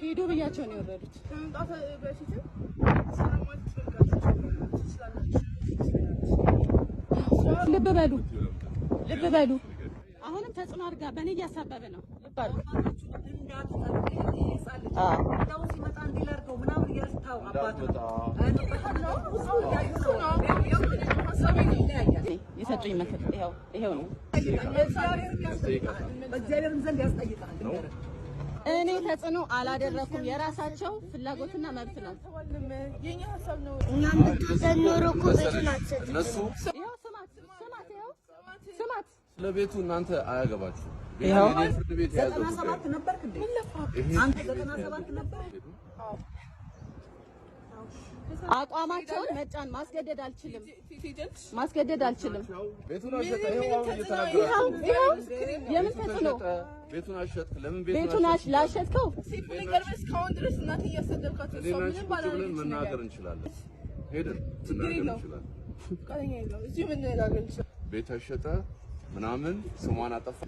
ሄዶ ብያቸው ነው የወረዱት። ከመምጣት በፊት ሰላማት ልብ በሉ አሁንም ተጽዕኖ አድርጋ በእኔ እያሳበበ ነው። ልብ አሉ ሲመጣ እንዲላርገው ምናምን እያልታው አባቱ የሰጡኝ ምክር ይሄው ነው። በእግዚአብሔርም ዘንድ ያስጠይቃል። እኔ ተጽዕኖ አላደረኩም። የራሳቸው ፍላጎትና መብት ነው። የኛ ሐሳብ ነው። እኛም ተዘኖሮ እኮ ቤቱን አትሰጥም። እነሱ ስማት ለቤቱ እናንተ አያገባችሁ። ይሄው 97 ነበርክ እንዴ? አንተ 97 ነበር? አቋማቸውን መጫን ማስገደድ አልችልም። ቤቱን አሸጠ። ይሄው እየተናገረ የምን ተጽዕኖ ቤቱን አሸጥክ? ለምን ቤቱን ላሸጥከው? እስካሁን ድረስ እናቴ እያሰደብካት ነው። ምንም ባላልን መናገር እንችላለን። ሄደን መናገር እንችላለን። ፈቃደኛ የለውም። እዚህ ምን ነገር ቤት አሸጠ ምናምን ስሟን አጠፋ